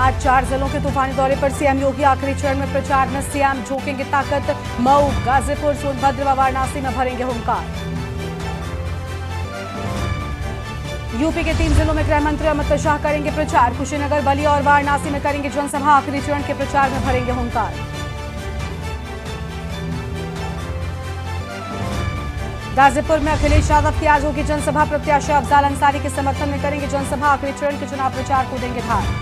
आज 4 जिलों के तूफानी दौरे पर सीएम योगी आखिरी चरण में प्रचार में सीएम झोंकेंगे ताकत। मऊ, गाजीपुर, सोनभद्र व वाराणसी में भरेंगे हुंकार। यूपी के 3 जिलों में गृह मंत्री अमित शाह करेंगे प्रचार। कुशीनगर, बलिया और वाराणसी में करेंगे जनसभा। आखिरी चरण के प्रचार में भरेंगे हुंकार। गाजीपुर में अखिलेश यादव की आज होगी जनसभा। प्रत्याशी अफजाल अंसारी के समर्थन में करेंगे जनसभा। आखिरी चरण के चुनाव प्रचार को देंगे धार।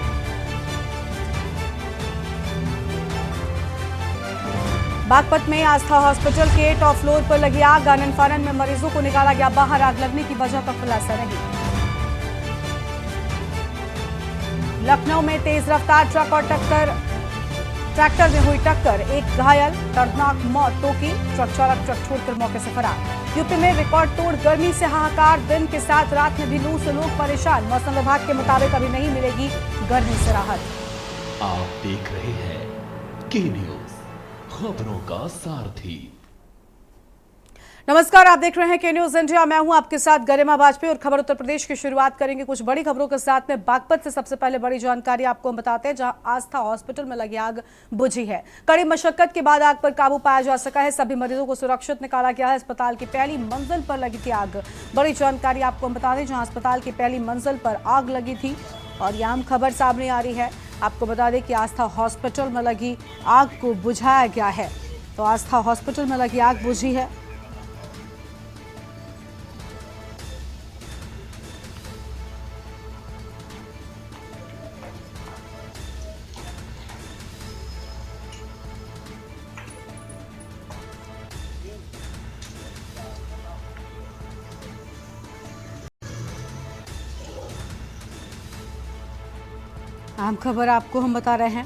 बागपत में आस्था हॉस्पिटल के टॉप फ्लोर पर लगी आग। आनन फानन में मरीजों को निकाला गया बाहर। आग लगने की वजह का खुलासा नहीं। लखनऊ में तेज रफ्तार ट्रक और ट्रैक्टर में हुई टक्कर। एक घायल, दर्दनाक मौत। दो की ट्रक चालक ट्रक छोड़कर मौके से फरार। यूपी में रिकॉर्ड तोड़ गर्मी से हाहाकार। दिन के साथ रात में भी लू से लोग परेशान। मौसम विभाग के मुताबिक अभी नहीं मिलेगी गर्मी से राहत। आप देख रहे हैं के न्यूज, खबरों का सारथी। नमस्कार, आप देख रहे हैं के न्यूज इंडिया। मैं हूं आपके साथ गरिमा वाजपेयी और खबर उत्तर प्रदेश की शुरुआत करेंगे कुछ बड़ी खबरों के साथ में। बागपत से सबसे पहले बड़ी जानकारी आपको हम बताते हैं, जहां आस्था हॉस्पिटल में लगी आग बुझी है। कड़ी मशक्कत के बाद आग पर काबू पाया जा सका है। सभी मरीजों को सुरक्षित निकाला गया है। अस्पताल की पहली मंजिल पर लगी थी आग। बड़ी जानकारी आपको हम बता दें, जहां अस्पताल की पहली मंजिल पर आग लगी थी और यह अहम खबर सामने आ रही है। आपको बता दें कि आस्था हॉस्पिटल में लगी आग को बुझाया गया है। तो आस्था हॉस्पिटल में लगी आग बुझी है। अहम खबर आपको हम बता रहे हैं।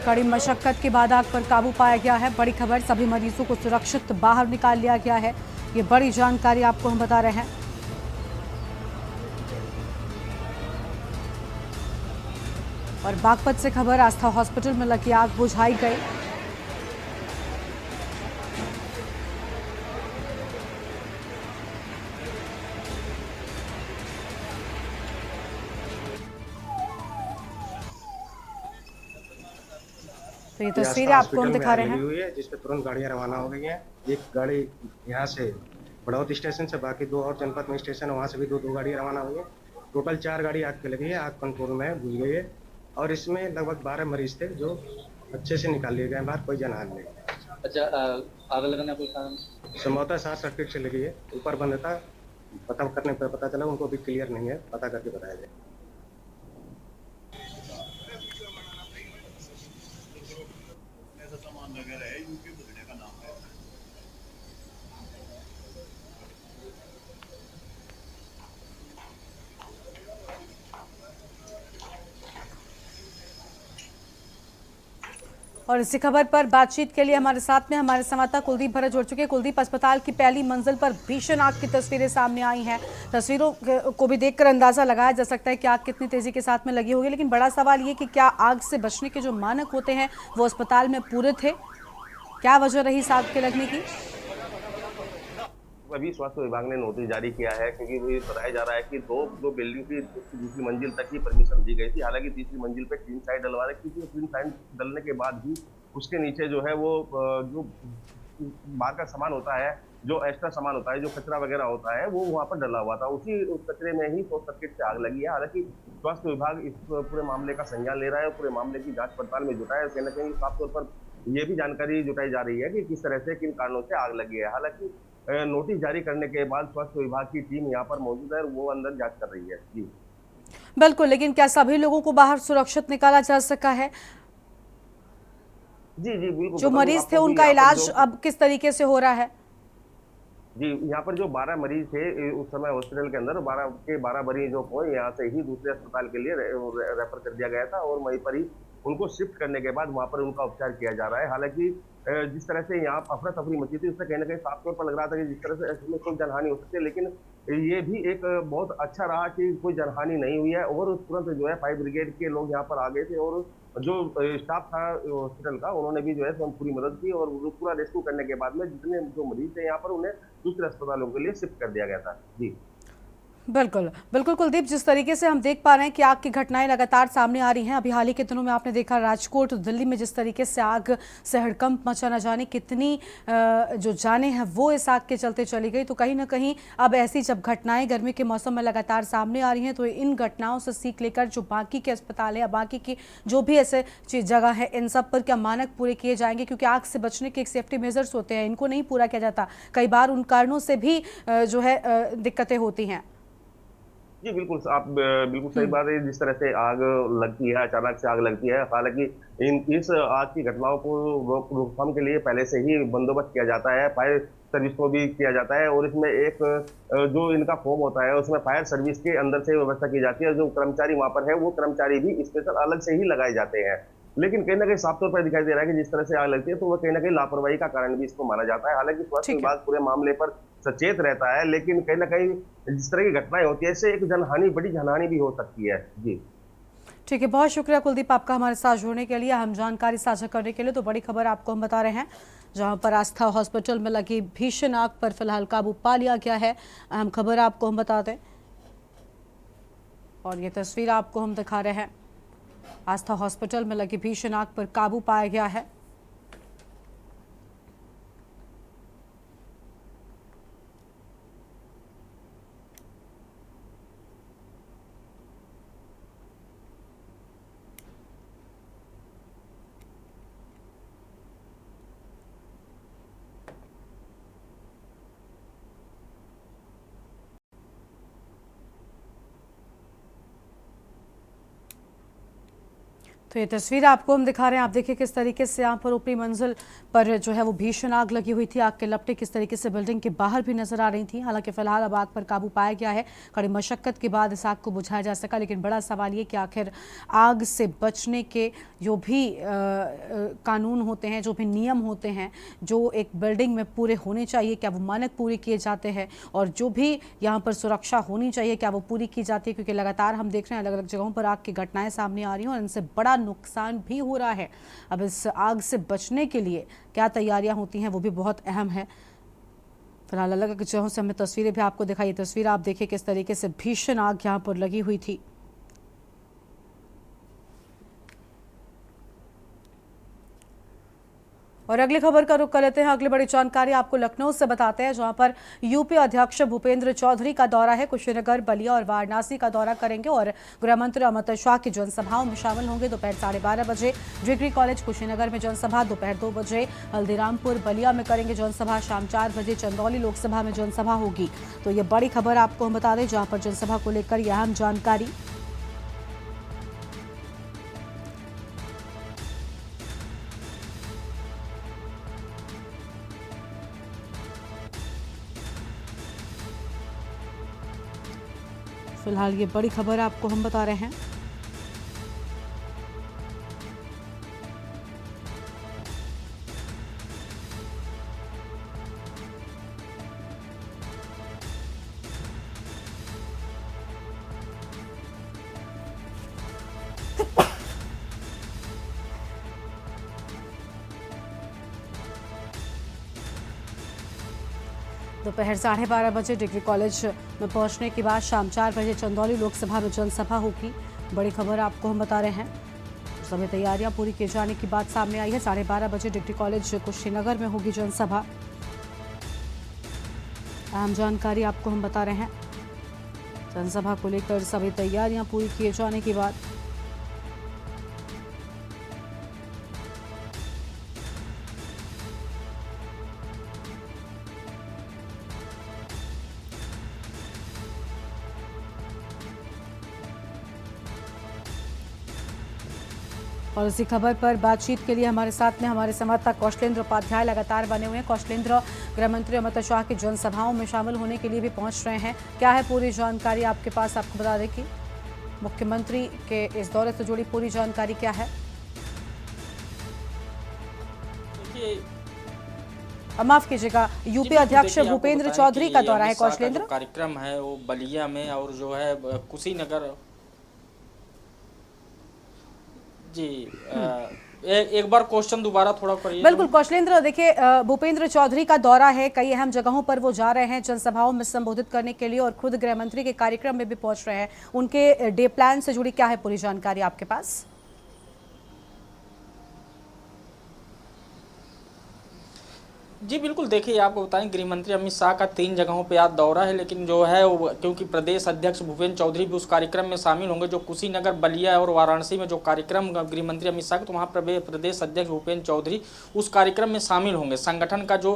कड़ी मशक्कत के बाद आग पर काबू पाया गया है। बड़ी खबर, सभी मरीजों को सुरक्षित बाहर निकाल लिया गया है। ये बड़ी जानकारी आपको हम बता रहे हैं। और बागपत से खबर, आस्था हॉस्पिटल में लगी आग बुझाई गई। तो ये तस्वीरें आपको हम दिखा रहे हैं। हुई है जिस पे तुरंत गाड़ियां रवाना हो गई हैं। एक गाड़ी यहाँ से बड़ौत स्टेशन से, बाकी 2 और जनपद में स्टेशन, वहाँ से भी दो गाड़ियां रवाना हुई है। टोटल 4 गाड़ी आग पे लगी है। आग कंट्रोल में बुझ गई है और इसमें लगभग 12 मरीज थे जो अच्छे से निकाल लिए गए बाहर, कोई जानहानि नहीं। अच्छा, आग लगने का कारण संभवतः शॉर्ट सर्किट से लगी है। ऊपर बंद था, पता करने पर पता चला, उनको भी क्लियर नहीं है, पता करके बताया जाए। सामान वगैरह है, यूपी बुझने का नाम है। और इसी खबर पर बातचीत के लिए हमारे साथ में हमारे संवाददाता कुलदीप भरत जुड़ चुके हैं। कुलदीप, अस्पताल की पहली मंजिल पर भीषण आग की तस्वीरें सामने आई हैं। तस्वीरों को भी देखकर अंदाजा लगाया जा सकता है कि आग कितनी तेजी के साथ में लगी होगी, लेकिन बड़ा सवाल ये कि क्या आग से बचने के जो मानक होते हैं वो अस्पताल में पूरे थे? क्या वजह रही इस आग के लगने की? अभी स्वास्थ्य विभाग ने नोटिस जारी किया है, क्योंकि ये बताया जा रहा है कि दो बिल्डिंग की दूसरी मंजिल तक ही परमिशन दी गई थी। हालांकि तीसरी मंजिल पे टीन साइड डलवा रहे, क्योंकि टीन साइड डलने के बाद भी उसके नीचे जो है वो जो बाहर का सामान होता है, जो एक्स्ट्रा सामान होता है, जो कचरा वगैरह होता है, वो वहाँ पर डला हुआ था। उसी कचरे में ही शॉर्ट सर्किट से आग लगी है। हालांकि स्वास्थ्य विभाग इस पूरे मामले का संज्ञान ले रहा है, पूरे मामले की जाँच पड़ताल में जुटा है। कहीं न कहीं साफ तौर पर ये भी जानकारी जुटाई जा रही है कि किस तरह से, किन कारणों से आग लगी है। हालांकि नोटिस जारी करने के बाद स्वास्थ्य विभाग की टीम यहाँ पर मौजूद है और वो अंदर जांच कर रही है। जी बिल्कुल, लेकिन क्या सभी लोगों को बाहर सुरक्षित निकाला जा सका है? जी जी बिल्कुल। जो मरीज थे उनका इलाज अब किस तरीके से हो रहा है? जी, यहाँ पर जो 12 मरीज थे उस समय हॉस्पिटल के अंदर, 12 मरीजों को यहाँ से ही दूसरे अस्पताल के लिए रेफर कर दिया गया था और वहीं पर ही उनको शिफ्ट करने के बाद वहां पर उनका उपचार किया जा रहा है। हालांकि जिस तरह से यहाँ अफरा तफरी मची थी, उससे कहीं ना कहीं साफ तौर पर लग रहा था कि जिस तरह से इसमें कोई जनहानि हो सकती है, लेकिन ये भी एक बहुत अच्छा रहा कि कोई जनहानि नहीं हुई है और तुरंत जो है फायर ब्रिगेड के लोग यहाँ पर आ गए थे और जो स्टाफ था हॉस्पिटल का, उन्होंने भी जो है पूरी मदद की और पूरा रेस्क्यू करने के बाद में जितने जो मरीज थे यहाँ पर उन्हें दूसरे अस्पतालों के लिए शिफ्ट कर दिया गया था। जी बिल्कुल बिल्कुल कुलदीप, जिस तरीके से हम देख पा रहे हैं कि आग की घटनाएं लगातार सामने आ रही हैं। अभी हाल ही के दिनों में आपने देखा राजकोट, दिल्ली में जिस तरीके से आग से हड़कंप मचा, न जाने कितनी जो जानें हैं वो इस आग के चलते चली गई। तो कहीं ना कहीं अब ऐसी जब घटनाएं गर्मी के मौसम में लगातार सामने आ रही हैं, तो इन घटनाओं से सीख लेकर जो बाकी के अस्पताल है या बाकी की जो भी ऐसे जगह है, इन सब पर क्या मानक पूरे किए जाएंगे? क्योंकि आग से बचने के एक सेफ्टी मेजर्स होते हैं, इनको नहीं पूरा किया जाता। कई बार उन कारणों से भी जो है दिक्कतें होती हैं। जी बिल्कुल, आप बिल्कुल सही बात है। जिस तरह से आग लगती है, अचानक से आग लगती है, हालांकि इस आग की घटनाओं को रोकथाम के लिए पहले से ही बंदोबस्त किया जाता है, फायर सर्विस को भी किया जाता है और इसमें एक जो इनका फॉर्म होता है उसमें फायर सर्विस के अंदर से व्यवस्था की जाती है। जो कर्मचारी वहां पर है वो कर्मचारी भी स्पेशल अलग से ही लगाए जाते हैं। लेकिन कहीं ना कहीं साफ तौर पर दिखाई दे रहा है कि जिस तरह से आग लगती है तो वो कहीं ना कहीं लापरवाही का कारण भी इसको माना जाता है। हालांकि स्वास्थ्य विभाग पूरे मामले पर सचेत रहता है, लेकिन कहीं ना कहीं जिस तरह की घटनाएं होती है इससे एक जनहानि, बड़ी जनहानि भी हो सकती है। जी ठीक है, बहुत शुक्रिया कुलदीप आपका हमारे साथ जुड़ने के लिए, हम जानकारी साझा करने के लिए। तो बड़ी खबर आपको हम बता रहे हैं, जहां पर आस्था हॉस्पिटल में लगी भीषण आग पर फिलहाल काबू पा लिया गया है। अहम खबर आपको हम बता दें और ये तस्वीर आपको हम दिखा रहे हैं। आस्था हॉस्पिटल में लगी भीषण आग पर काबू पाया गया है। तो ये तस्वीर आपको हम दिखा रहे हैं। आप देखिए किस तरीके से यहाँ पर ऊपरी मंजिल पर जो है वो भीषण आग लगी हुई थी। आग के लपटें किस तरीके से बिल्डिंग के बाहर भी नजर आ रही थी। हालांकि फिलहाल अब आग पर काबू पाया गया है। कड़ी मशक्कत के बाद इस आग को बुझाया जा सका, लेकिन बड़ा सवाल ये कि आखिर आग से बचने के जो भी कानून होते हैं, जो भी नियम होते हैं, जो एक बिल्डिंग में पूरे होने चाहिए, क्या वो मानक पूरे किए जाते हैं? और जो भी यहाँ पर सुरक्षा होनी चाहिए, क्या वो पूरी की जाती है? क्योंकि लगातार हम देख रहे हैं अलग अलग जगहों पर आग की घटनाएं सामने आ रही हैं और इनसे बड़ा नुकसान भी हो रहा है। अब इस आग से बचने के लिए क्या तैयारियां होती हैं वो भी बहुत अहम है। फिलहाल अलग अलग जगहों से हमने तस्वीरें भी आपको दिखाई। तस्वीर आप देखिए किस तरीके से भीषण आग यहां पर लगी हुई थी। और अगली खबर का रुख कर लेते हैं। अगली बड़ी जानकारी आपको लखनऊ से बताते हैं, जहां पर यूपी अध्यक्ष भूपेंद्र चौधरी का दौरा है। कुशीनगर, बलिया और वाराणसी का दौरा करेंगे और गृह मंत्री अमित शाह की जनसभाओं में शामिल होंगे। दोपहर 12:30 बजे डिग्री कॉलेज कुशीनगर में जनसभा, दोपहर 2 बजे हल्दीरामपुर बलिया में करेंगे जनसभा, शाम 4 बजे चंदौली लोकसभा में जनसभा होगी। तो ये बड़ी खबर आपको हम बता दें, जहां पर जनसभा को लेकर यह अहम जानकारी। फिलहाल ये बड़ी खबर आपको हम बता रहे हैं। दोपहर 12:30 बजे डिग्री कॉलेज में पहुंचने के बाद शाम 4 बजे चंदौली लोकसभा में जनसभा होगी। बड़ी खबर आपको हम बता रहे हैं। सभी तैयारियां पूरी किए जाने की बात सामने आई है। 12:30 बजे डिग्री कॉलेज कुशीनगर में होगी जनसभा। अहम जानकारी आपको हम बता रहे हैं। जनसभा को लेकर सभी तैयारियां पूरी किए जाने के बाद और इसी खबर पर बातचीत के लिए हमारे साथ में हमारे संवाददाता कौशलेंद्र उपाध्याय लगातार बने हुए हैं। कौशलेंद्र, गृह मंत्री अमित शाह की जनसभाओं में शामिल होने के लिए भी पहुंच रहे हैं। क्या है पूरी जानकारी आपके पास? आपको बता दें कि मुख्यमंत्री के इस दौरे से जुड़ी पूरी जानकारी क्या है? देखिए माफ कीजिएगा, यूपी अध्यक्ष देखिए, आपको भूपेंद्र बताएं चौधरी कि का दौरा है अमित शाह का कौशलेंद्र। जो कार्यक्रम है वो बलिया में और जो है कुशीनगर जी एक बार क्वेश्चन दोबारा थोड़ा करिए। बिल्कुल कौशलेंद्र, देखिए भूपेंद्र चौधरी का दौरा है, कई अहम जगहों पर वो जा रहे हैं जनसभाओं में संबोधित करने के लिए और खुद गृह मंत्री के कार्यक्रम में भी पहुंच रहे हैं। उनके डे प्लान से जुड़ी क्या है पूरी जानकारी आपके पास? जी बिल्कुल, देखिए आपको बताएं गृह मंत्री अमित शाह का 3 जगहों पे आज दौरा है, लेकिन जो है क्योंकि प्रदेश अध्यक्ष भूपेंद्र चौधरी भी उस कार्यक्रम में शामिल होंगे, जो कुशीनगर, बलिया और वाराणसी में जो कार्यक्रम गृह मंत्री अमित शाह, तो वहाँ प्रदेश अध्यक्ष भूपेंद्र चौधरी उस कार्यक्रम में शामिल होंगे। संगठन का जो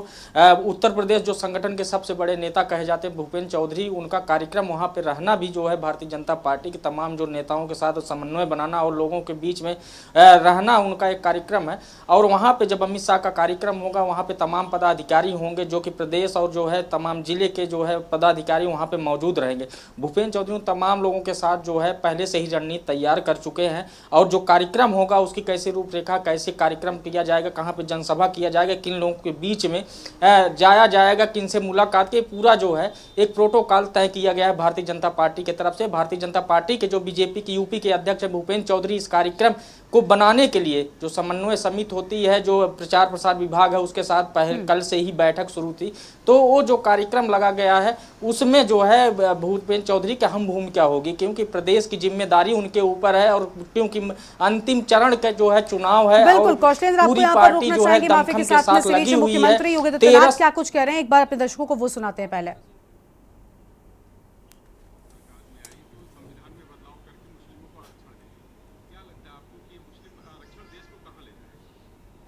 उत्तर प्रदेश जो संगठन के सबसे बड़े नेता कहे जाते हैं भूपेंद्र चौधरी, उनका कार्यक्रम वहाँ पर रहना भी जो है भारतीय जनता पार्टी के तमाम जो नेताओं के साथ समन्वय बनाना और लोगों के बीच में रहना उनका एक कार्यक्रम है। और वहाँ पर जब अमित शाह का कार्यक्रम होगा, वहाँ पर तमाम पदाधिकारी होंगे जो कि प्रदेश और जो है तमाम जिले के जो है पदाधिकारी वहां पे मौजूद रहेंगे। भूपेंद्र चौधरी तमाम लोगों के साथ जो है पहले से ही रणनीति तैयार कर चुके हैं और जो कार्यक्रम होगा उसकी कैसे रूपरेखा, कैसे कार्यक्रम किया जाएगा, कहां पे जनसभा किया जाएगा, किन लोगों के बीच में जाया जाएगा, किन से मुलाकात के, पूरा जो है एक प्रोटोकॉल तय किया गया है भारतीय जनता पार्टी की तरफ से। भारतीय जनता पार्टी के जो बीजेपी की यूपी के अध्यक्ष भूपेंद्र चौधरी इस कार्यक्रम को बनाने के लिए जो समन्वय समिति होती है, जो प्रचार प्रसार विभाग है, उसके साथ पहले कल से ही बैठक शुरू थी, तो वो जो कार्यक्रम लगा गया है उसमें जो है भूपेंद्र चौधरी की अहम भूमिका होगी, क्योंकि प्रदेश की जिम्मेदारी उनके ऊपर है और क्योंकि अंतिम चरण का जो है चुनाव है। बिल्कुल कौशलेंद्र, आपको यहाँ पर रोकना चाहेंगे माफी के साथ में सिलीश मुख्यमंत्री योगी आदित्यनाथ क्या कुछ कह रहे हैं, एक बार अपने दर्शकों को वो सुनाते हैं पहले।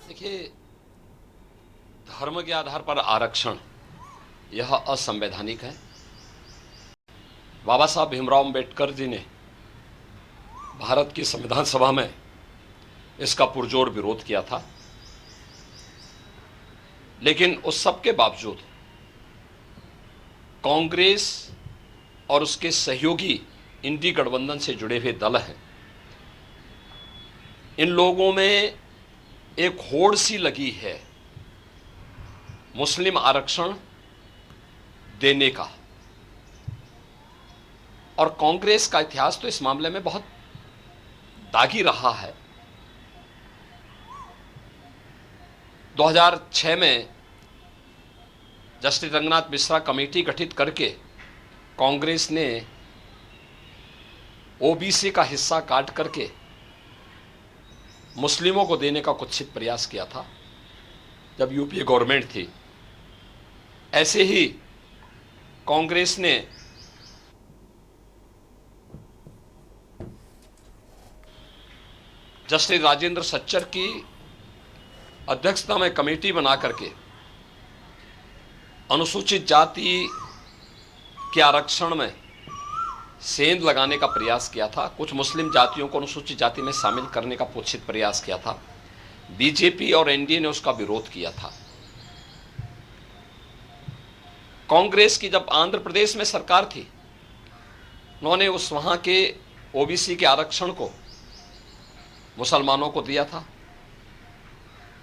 देखिए, धर्म के आधार पर आरक्षण यह असंवैधानिक है। बाबा साहब भीमराव अंबेडकर जी ने भारत की संविधान सभा में इसका पुरजोर विरोध किया था, लेकिन उस सब के बावजूद कांग्रेस और उसके सहयोगी इंडी गठबंधन से जुड़े हुए दल हैं, इन लोगों में एक होड़ सी लगी है मुस्लिम आरक्षण देने का। और कांग्रेस का इतिहास तो इस मामले में बहुत दागी रहा है। 2006 में जस्टिस रंगनाथ मिश्रा कमेटी गठित करके कांग्रेस ने ओबीसी का हिस्सा काट करके मुस्लिमों को देने का कुत्सित प्रयास किया था जब यूपीए गवर्नमेंट थी। ऐसे ही कांग्रेस ने जस्टिस राजेंद्र सच्चर की अध्यक्षता में कमेटी बना करके अनुसूचित जाति के आरक्षण में सेंध लगाने का प्रयास किया था। कुछ मुस्लिम जातियों को अनुसूचित जाति में शामिल करने का कुत्सित प्रयास किया था। बीजेपी और एनडीए ने उसका विरोध किया था। कांग्रेस की जब आंध्र प्रदेश में सरकार थी, उन्होंने उस वहां के ओबीसी के आरक्षण को मुसलमानों को दिया था।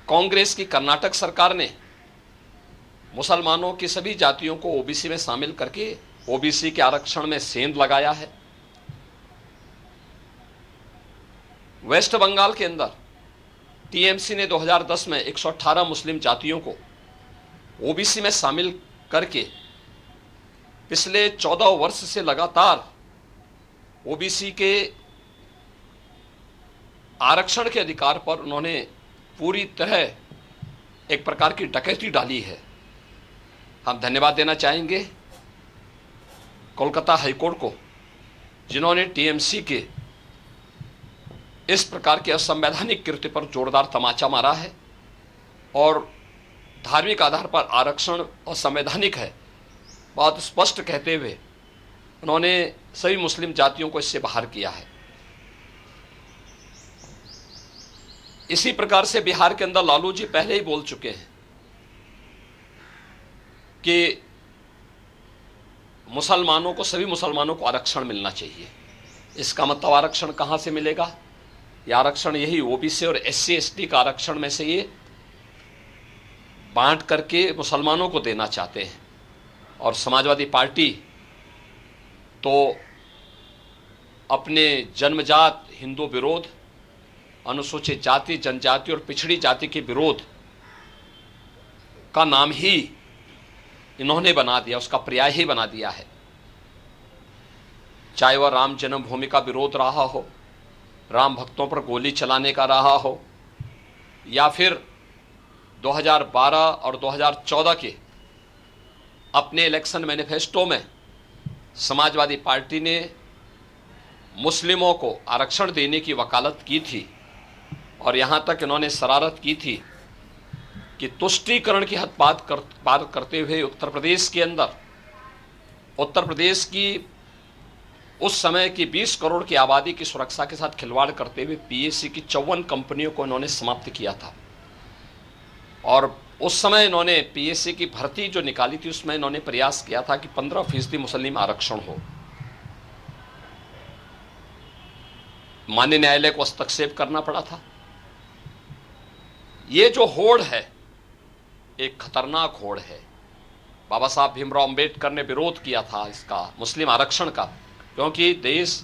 कांग्रेस की कर्नाटक सरकार ने मुसलमानों की सभी जातियों को ओबीसी में शामिल करके ओबीसी के आरक्षण में सेंध लगाया है। वेस्ट बंगाल के अंदर टीएमसी ने 2010 में 118 मुस्लिम जातियों को ओबीसी में शामिल करके पिछले 14 वर्ष से लगातार ओबीसी के आरक्षण के अधिकार पर उन्होंने पूरी तरह एक प्रकार की डकैती डाली है। हम धन्यवाद देना चाहेंगे कोलकाता हाईकोर्ट को, जिन्होंने टीएमसी के इस प्रकार के असंवैधानिक कृत्य पर जोरदार तमाचा मारा है और धार्मिक आधार पर आरक्षण असंवैधानिक है बात स्पष्ट कहते हुए उन्होंने सभी मुस्लिम जातियों को इससे बाहर किया है। इसी प्रकार से बिहार के अंदर लालू जी पहले ही बोल चुके हैं कि मुसलमानों को, सभी मुसलमानों को आरक्षण मिलना चाहिए। इसका मतलब आरक्षण कहां से मिलेगा? यह आरक्षण यही ओबीसी और एससी एसटी का आरक्षण में से ये बांट करके मुसलमानों को देना चाहते हैं। और समाजवादी पार्टी तो अपने जन्मजात हिंदू विरोध, अनुसूचित जाति, जनजाति और पिछड़ी जाति के विरोध का नाम ही इन्होंने बना दिया, उसका पर्याय ही बना दिया है। चाहे वह राम जन्मभूमि का विरोध रहा हो, राम भक्तों पर गोली चलाने का रहा हो, या फिर 2012 और 2014 के अपने इलेक्शन मैनिफेस्टो में समाजवादी पार्टी ने मुस्लिमों को आरक्षण देने की वकालत की थी। और यहाँ तक इन्होंने शरारत की थी कि तुष्टीकरण की हद पार करते हुए उत्तर प्रदेश के अंदर, उत्तर प्रदेश की उस समय की 20 करोड़ की आबादी की सुरक्षा के साथ खिलवाड़ करते हुए पीएससी की 54 कंपनियों को इन्होंने समाप्त किया था। और उस समय इन्होंने पीएससी की भर्ती जो निकाली थी उसमें इन्होंने प्रयास किया था कि 15% मुस्लिम आरक्षण हो। माननीय न्यायालय को हस्तक्षेप करना पड़ा था। ये जो होड़ है एक खतरनाक होड़ है। बाबा साहब भीमराव अंबेडकर ने विरोध किया था इसका, मुस्लिम आरक्षण का, क्योंकि देश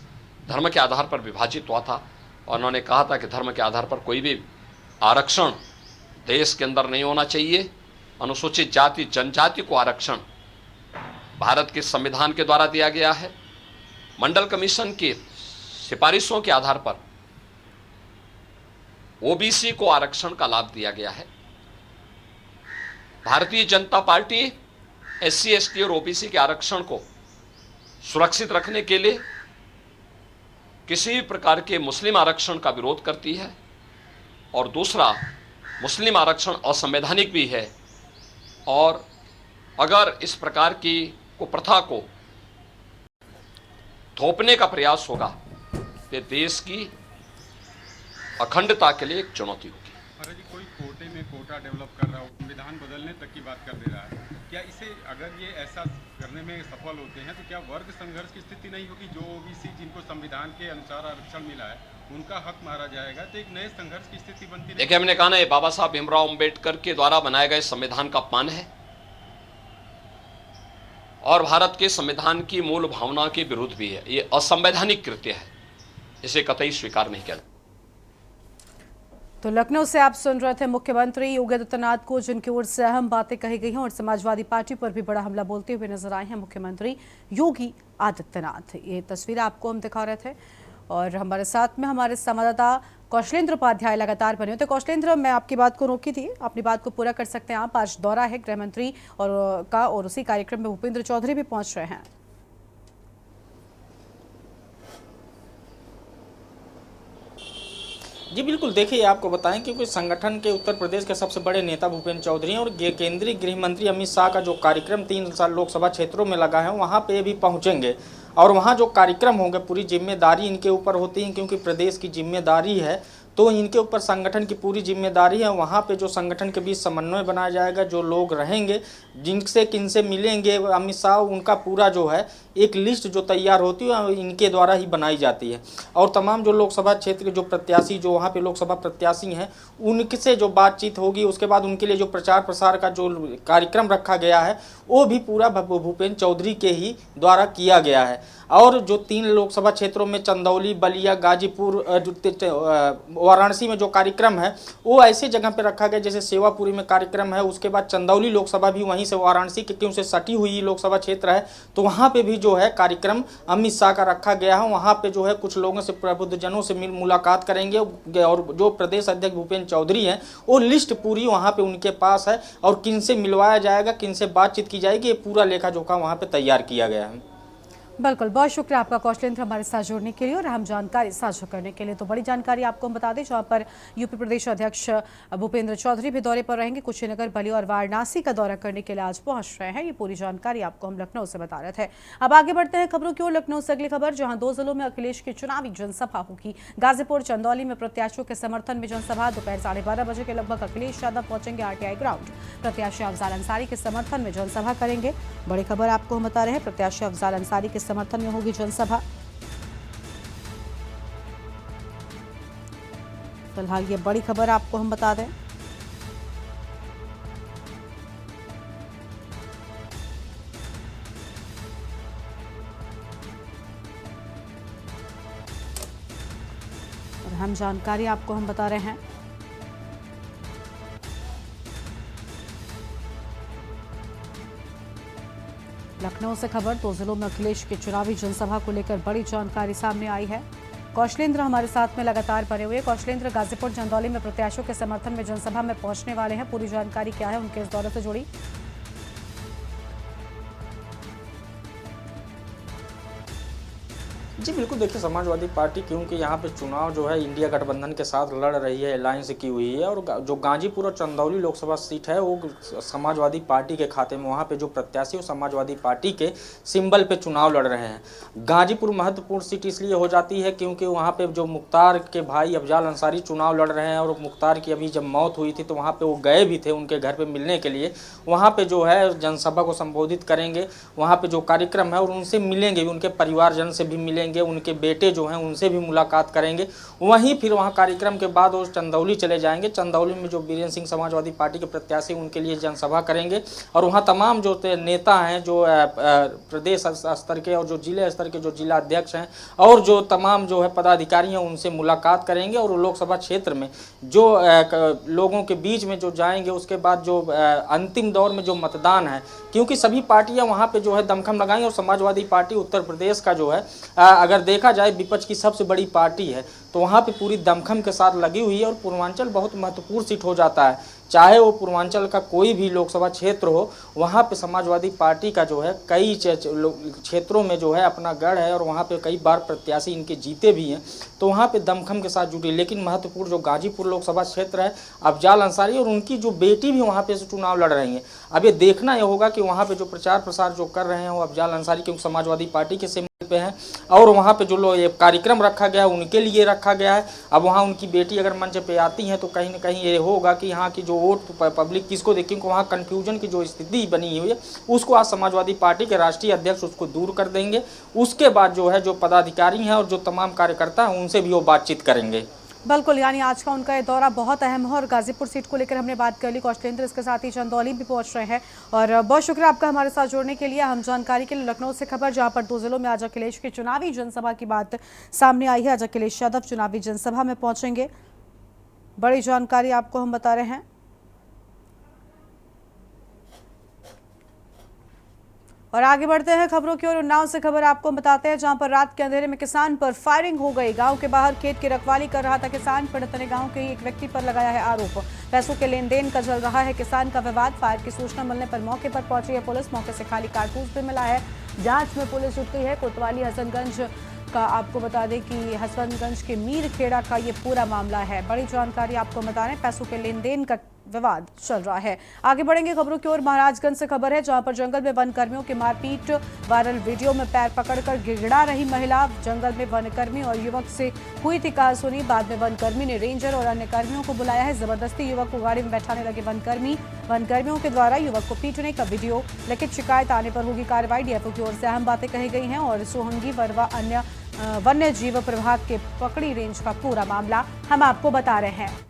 धर्म के आधार पर विभाजित हुआ था और उन्होंने कहा था कि धर्म के आधार पर कोई भी आरक्षण देश के अंदर नहीं होना चाहिए। अनुसूचित जाति जनजाति को आरक्षण भारत के संविधान के द्वारा दिया गया है। मंडल कमीशन की सिफारिशों के आधार पर ओबीसी को आरक्षण का लाभ दिया गया है। Bharatiya Janata party SC, ST और ओबीसी के आरक्षण को सुरक्षित रखने के लिए किसी भी प्रकार के मुस्लिम आरक्षण का विरोध करती है। और दूसरा, मुस्लिम आरक्षण असंवैधानिक भी है। और अगर इस प्रकार की कुप्रथा को थोपने का प्रयास होगा तो देश की अखंडता के लिए एक चुनौती होगी। महाराज जी, कोई कोटे में कोटा डेवलप कर रहा हो, संविधान बदलने तक की बात कर दे रहा है, क्या इसे अगर ये ऐसा करने में सफल होते हैं तो क्या वर्ग संघर्ष की स्थिति नहीं होगी? जो ओबीसी जिनको संविधान के अनुसार आरक्षण मिला है उनका हक मारा जाएगा तो एक नए संघर्ष की स्थिति बनती है। देखिए, हमने कहा ना, ये बाबा साहब भीमराव अंबेडकर के द्वारा बनाए गए संविधान का अपमान है और भारत के संविधान की मूल भावना के विरुद्ध भी है। ये असंवैधानिक कृत्य है, इसे कतई स्वीकार नहीं किया। तो लखनऊ से आप सुन रहे थे मुख्यमंत्री योगी आदित्यनाथ को, जिनकी ओर से अहम बातें कही गई हैं और समाजवादी पार्टी पर भी बड़ा हमला बोलते हुए नजर आए हैं मुख्यमंत्री योगी आदित्यनाथ। ये तस्वीर आपको हम दिखा रहे थे और हमारे साथ में हमारे संवाददाता कौशलेंद्र उपाध्याय लगातार बने होते। कौशलेंद्र, मैं आपकी बात को रोकी थी, अपनी बात को पूरा कर सकते हैं आप। आज दौरा है गृह मंत्री और उसी कार्यक्रम में भूपेंद्र चौधरी भी पहुंच रहे हैं। जी बिल्कुल, देखिए आपको बताएं कि संगठन के उत्तर प्रदेश के सबसे बड़े नेता भूपेंद्र चौधरी हैं और केंद्रीय गृह मंत्री अमित शाह का जो कार्यक्रम 3 साल लोकसभा क्षेत्रों में लगा है वहाँ पे भी पहुँचेंगे और वहाँ जो कार्यक्रम होंगे पूरी जिम्मेदारी इनके ऊपर होती है, क्योंकि प्रदेश की जिम्मेदारी है तो इनके ऊपर संगठन की पूरी जिम्मेदारी है। वहाँ पे जो संगठन के बीच समन्वय बनाया जाएगा, जो लोग रहेंगे, जिनसे किनसे मिलेंगे अमित शाह, उनका पूरा जो है एक लिस्ट जो तैयार होती है इनके द्वारा ही बनाई जाती है। और तमाम जो लोकसभा क्षेत्र के जो प्रत्याशी, जो वहाँ पे लोकसभा प्रत्याशी हैं, उनसे जो बातचीत होगी, उसके बाद उनके लिए जो प्रचार प्रसार का जो कार्यक्रम रखा गया है वो भी पूरा भूपेंद्र चौधरी के ही द्वारा किया गया है। और जो 3 लोकसभा क्षेत्रों में चंदौली, बलिया, गाजीपुर, वाराणसी में जो कार्यक्रम है वो ऐसे जगह पे रखा गया जैसे सेवापुरी में कार्यक्रम है, उसके बाद चंदौली लोकसभा भी वहीं से वाराणसी के क्यों से सटी हुई लोकसभा क्षेत्र है, तो वहाँ पे भी जो है कार्यक्रम अमित शाह का रखा गया है। वहाँ पे जो है कुछ लोगों से, प्रबुद्धजनों से मुलाकात करेंगे और जो प्रदेश अध्यक्ष भूपेंद्र चौधरी हैं वो लिस्ट पूरी वहाँ पे उनके पास है और किन से मिलवाया जाएगा, किन से बातचीत की जाएगी, ये पूरा लेखा जोखा वहाँ पे तैयार किया गया है। बिल्कुल, बहुत शुक्रिया आपका कौशलेंद्र हमारे साथ जुड़ने के लिए और अहम जानकारी साझा करने के लिए। तो बड़ी जानकारी आपको हम बता दें, जहां पर यूपी प्रदेश अध्यक्ष भूपेंद्र चौधरी भी दौरे पर रहेंगे। कुशीनगर, बलिया और वाराणसी का दौरा करने के लिए आज पहुंच रहे हैं। ये पूरी जानकारी आपको हम लखनऊ से बता रहे थे। अब आगे बढ़ते हैं खबरों की ओर। लखनऊ से अगली खबर, जहां 2 जिलों में अखिलेश की चुनावी जनसभा होगी। गाजीपुर, चंदौली में प्रत्याशियों के समर्थन में जनसभा। दोपहर 12:30 बजे के लगभग अखिलेश यादव पहुंचेंगे आरटीआई ग्राउंड। प्रत्याशी अफजाल अंसारी के समर्थन में जनसभा करेंगे। बड़ी खबर आपको हम बता रहे हैं, प्रत्याशी अफजाल अंसारी के समर्थन में होगी जनसभा। फिलहाल ये बड़ी खबर आपको हम बता दें। अहम जानकारी आपको हम बता रहे हैं। लखनऊ से खबर, 2 जिलों में अखिलेश की चुनावी जनसभा को लेकर बड़ी जानकारी सामने आई है। कौशलेंद्र हमारे साथ में लगातार बने हुए। कौशलेंद्र, गाजीपुर चंदौली में प्रत्याशियों के समर्थन में जनसभा में पहुंचने वाले हैं, पूरी जानकारी क्या है उनके इस दौरे से जुड़ी? जी बिल्कुल, देखिए समाजवादी पार्टी क्योंकि यहाँ पे चुनाव जो है इंडिया गठबंधन के साथ लड़ रही है, अलायंस की हुई है, और जो गाजीपुर और चंदौली लोकसभा सीट है वो समाजवादी पार्टी के खाते में, वहाँ पे जो प्रत्याशी वो समाजवादी पार्टी के सिंबल पे चुनाव लड़ रहे हैं। गाजीपुर महत्वपूर्ण सीट इसलिए हो जाती है क्योंकि वहाँ पे जो मुख्तार के भाई अफजाल अंसारी चुनाव लड़ रहे हैं, और मुख्तार की अभी जब मौत हुई थी तो वहाँ पर वो गए भी थे उनके घर पर मिलने के लिए। वहाँ पर जो है जनसभा को संबोधित करेंगे, वहाँ पर जो कार्यक्रम है और उनसे मिलेंगे, उनके परिवारजन से भी मिलेंगे, उनके बेटे जो हैं उनसे भी मुलाकात करेंगे। वहीं फिर वहाँ कार्यक्रम के बाद वो चंदौली चले जाएंगे। चंदौली में जो बीरेन सिंह समाजवादी पार्टी के प्रत्याशी उनके लिए जनसभा करेंगे, और वहाँ तमाम जो नेता हैं, जो प्रदेश स्तर के और जो जिले स्तर के जो जिला अध्यक्ष हैं और जो तमाम जो है पदाधिकारी हैं उनसे मुलाकात करेंगे। और लोकसभा क्षेत्र में जो लोगों के बीच में जो जाएंगे, उसके बाद जो अंतिम दौर में जो मतदान है, क्योंकि सभी पार्टियां वहाँ पे जो है दमखम लगाएंगी, और समाजवादी पार्टी उत्तर प्रदेश का जो है अगर देखा जाए विपक्ष की सबसे बड़ी पार्टी है, तो वहाँ पे पूरी दमखम के साथ लगी हुई है। और पूर्वांचल बहुत महत्वपूर्ण सीट हो जाता है, चाहे वो पूर्वांचल का कोई भी लोकसभा क्षेत्र हो, वहाँ पे समाजवादी पार्टी का जो है कई क्षेत्रों में जो है अपना गढ़ है, और वहाँ पे कई बार प्रत्याशी इनके जीते भी हैं, तो वहाँ पे दमखम के साथ जुटी। लेकिन महत्वपूर्ण जो गाजीपुर लोकसभा क्षेत्र है, अफजाल अंसारी और उनकी जो बेटी भी वहाँ पे चुनाव लड़ रही हैं। अब ये देखना ये होगा कि वहाँ पे जो प्रचार प्रसार जो कर रहे हैं वो अफजाल अंसारी क्योंकि समाजवादी पार्टी के सिंबल पे हैं, और वहाँ पे जो लोग ये कार्यक्रम रखा गया है उनके लिए रखा गया है। अब वहाँ उनकी बेटी अगर मंच पे आती हैं तो कहीं ना कहीं ये होगा कि यहाँ की जो वोट पब्लिक किसको देखें, क्योंकि वहाँ कन्फ्यूजन की जो स्थिति बनी हुई है उसको आज समाजवादी पार्टी के राष्ट्रीय अध्यक्ष उसको दूर कर देंगे। उसके बाद जो है जो पदाधिकारी हैं और जो तमाम कार्यकर्ता हैं उनसे भी वो बातचीत करेंगे। बिल्कुल, यानी आज का उनका ये दौरा बहुत अहम है, और गाजीपुर सीट को लेकर हमने बात कर ली। कौशलेंद्र इसके साथ ही चंदौली भी पहुंच रहे हैं, और बहुत शुक्रिया आपका हमारे साथ जुड़ने के लिए। हम जानकारी के लिए लखनऊ से खबर, जहां पर 2 जिलों में आज अखिलेश की चुनावी जनसभा की बात सामने आई है। आज अखिलेश यादव चुनावी जनसभा में पहुंचेंगे, बड़ी जानकारी आपको हम बता रहे हैं। और आगे बढ़ते हैं खबरों की ओर। उन्नाव से खबर आपको बताते हैं, जहां पर रात के अंधेरे में किसान पर फायरिंग हो गई। गांव के बाहर खेत की रखवाली कर रहा था किसान, पीड़ित ने गांव के एक व्यक्ति पर लगाया है आरोप। पैसों के लेन देन का चल रहा है किसान का विवाद। फायर की सूचना मिलने पर मौके पर पहुंची है पुलिस। मौके से खाली कारतूस भी मिला है। जांच में पुलिस जुट गई है। कोतवाली हसनगंज का आपको बता दें कि हसनगंज के मीर खेड़ा का ये पूरा मामला है। बड़ी जानकारी आपको बता रहे हैं, पैसों के लेन देन का विवाद चल रहा है। आगे बढ़ेंगे खबरों की ओर। महाराजगंज से खबर है, जहां पर जंगल में वन कर्मियों की मारपीट, वायरल वीडियो में पैर पकड़कर गिड़गिड़ा रही महिला। जंगल में वनकर्मी और युवक से हुई थी कहासुनी। बाद में वनकर्मी ने रेंजर और अन्य कर्मियों को बुलाया है। जबरदस्ती युवक को गाड़ी में बैठाने लगे वनकर्मी। वनकर्मियों के द्वारा युवक को पीटने का वीडियो। लिखित शिकायत आने पर होगी कार्रवाई। डीएफओ की ओर से अहम बातें कही गई हैं, और सोहंगी वरवा अन्य वन्य जीव प्रभाग के पकड़ी रेंज का पूरा मामला हम आपको बता रहे हैं।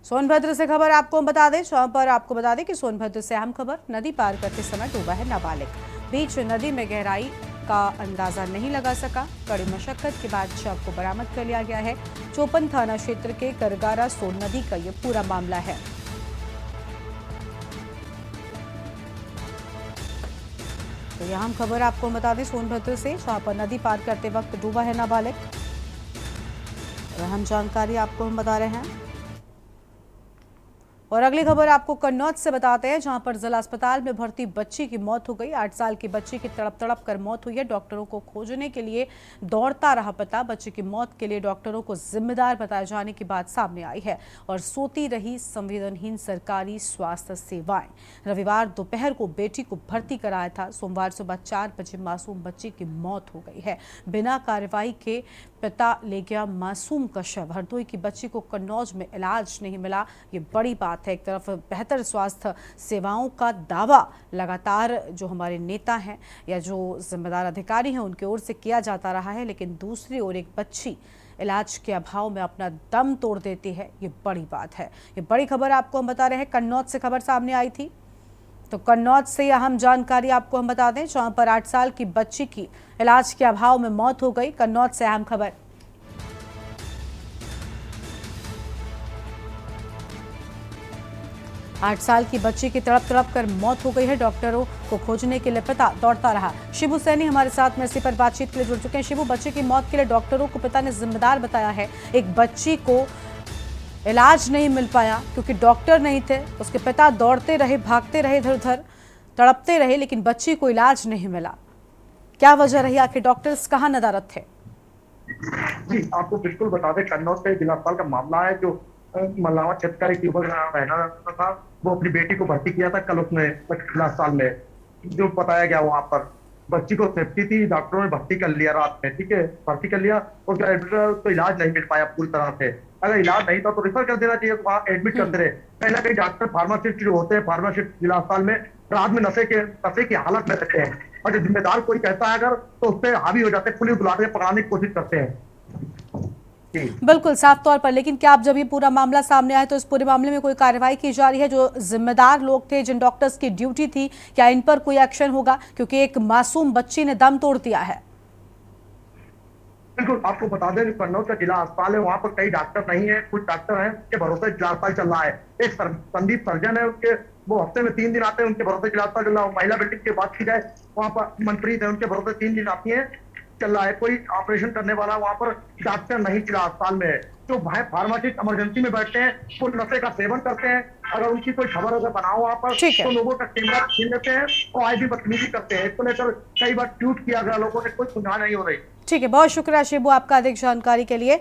सोनभद्र से खबर आपको बता दें, जहां पर आपको बता दें कि सोनभद्र से अहम खबर, नदी पार करते समय डूबा है नाबालिग। बीच नदी में गहराई का अंदाजा नहीं लगा सका। कड़ी मशक्कत के बाद शव को बरामद कर लिया गया है। चोपन थाना क्षेत्र के करगारा सोन नदी का ये पूरा मामला है। तो यह हम खबर आपको बता दें सोनभद्र से, जहां पर नदी पार करते वक्त डूबा है नाबालिग। अहम जानकारी आपको हम बता रहे हैं। और अगली खबर आपको कन्नौज से बताते हैं, जहां पर जिला अस्पताल में भर्ती बच्ची की मौत हो गई। 8 साल की बच्ची की तड़प कर मौत हुई है। डॉक्टरों को खोजने के लिए दौड़ता रहा पता। बच्ची की मौत के लिए डॉक्टरों को जिम्मेदार बताए जाने की बात सामने आई है, और सोती रही संवेदनहीन सरकारी स्वास्थ्य सेवाएं। रविवार दोपहर को बेटी को भर्ती कराया था। सोमवार सुबह 4 बजे मासूम बच्ची की मौत हो गई है। बिना कार्रवाई के पिता ले गया मासूम का शव। हरदोई की बच्ची को कन्नौज में इलाज नहीं मिला, ये बड़ी बात है। एक तरफ बेहतर स्वास्थ्य सेवाओं का दावा लगातार जो हमारे नेता हैं या जो जिम्मेदार अधिकारी हैं उनकी ओर से किया जाता रहा है, लेकिन दूसरी ओर एक बच्ची इलाज के अभाव में अपना दम तोड़ देती है, ये बड़ी बात है। ये बड़ी खबर आपको हम बता रहे हैं, कन्नौज से खबर सामने आई थी। तो कन्नौज से अहम जानकारी आपको हम बता दें, जहां पर 8 साल की बच्ची की इलाज के अभाव में मौत हो गई। कन्नौज से अहम खबर 8 साल की बच्ची की तड़प कर मौत हो गई है। डॉक्टरों को खोजने के लिए पिता दौड़ता रहा। शिबू सैनी हमारे साथ में इसी पर बातचीत के लिए जुड़ चुके हैं। शिबू, बच्चे की मौत के लिए डॉक्टरों को पिता ने जिम्मेदार बताया है। एक बच्ची को इलाज नहीं मिल पाया क्योंकि डॉक्टर नहीं थे। उसके पिता दौड़ते रहे, भागते रहे, इधर उधर तड़पते रहे, लेकिन बच्ची को इलाज नहीं मिला। क्या वजह रही? आखिर डॉक्टर्स कहाँ नदारद थे? जी, आपको बिल्कुल बता दें, कन्नौज के जिला अस्पताल का मामला है। जो मल्लावा क्षेत्र का एक युवक रहना था, वो अपनी बेटी को भर्ती किया था कल उसने जिला अस्पताल में। जो बताया गया वहां पर बच्ची को सेफ्टी थी, डॉक्टरों ने भर्ती कर लिया रात में, ठीक है, भर्ती कर लिया। और तो इलाज नहीं मिल पाया पूरी तरह से। अगर इलाज नहीं था तो रेफर कर देना चाहिए, वहाँ एडमिट करते रहे। कहीं ना कहीं डॉक्टर फार्मासिस्ट जो होते हैं, फार्मासिस्ट जिला अस्पताल में रात में नशे की हालत में रहते हैं, और जो जिम्मेदार कोई कहता है अगर तो उस पर हावी हो जाते हैं, पुलिस बुला के पकड़ाने की कोशिश करते हैं। बिल्कुल साफ तौर पर। लेकिन क्या अब जब ये पूरा मामला सामने आया तो इस पूरे मामले में कोई कार्रवाई की जा रही है? जो जिम्मेदार लोग थे, जिन डॉक्टर्स की ड्यूटी थी, क्या इन पर कोई एक्शन होगा? क्योंकि एक मासूम बच्ची ने दम तोड़ दिया है। बिल्कुल, आपको बता दें कन्नौज का जिला अस्पताल है, वहाँ पर कई डॉक्टर नहीं है, कुछ डॉक्टर हैं उनके भरोसे जिला अस्पताल चल रहा है। एक संदीप सर्जन है, उनके वो हफ्ते में 3 दिन आते हैं, उनके भरोसे जिला अस्पताल चल रहा है। महिला बिल्डिंग की बात की जाए, वहाँ पर मनप्रीत है, उनके भरोसे 3 दिन आती है, चल रहा है। कोई ऑपरेशन करने वाला वहाँ पर डॉक्टर नहीं जिला अस्पताल में है। जो भाई फार्मासिस्ट इमरजेंसी में बैठते हैं, वो नशे का सेवन करते हैं। अगर उनकी कोई खबर अगर बनाओ वहाँ पर तो लोगों का कैमरा छीन लेते हैं और आज भी बदतमीजी करते हैं। इसको लेकर कई बार ट्वीट किया गया, लोगों ने कोई सुनवाई नहीं हो रही। ठीक है, बहुत शुक्रिया शिबू आपका अधिक जानकारी के लिए।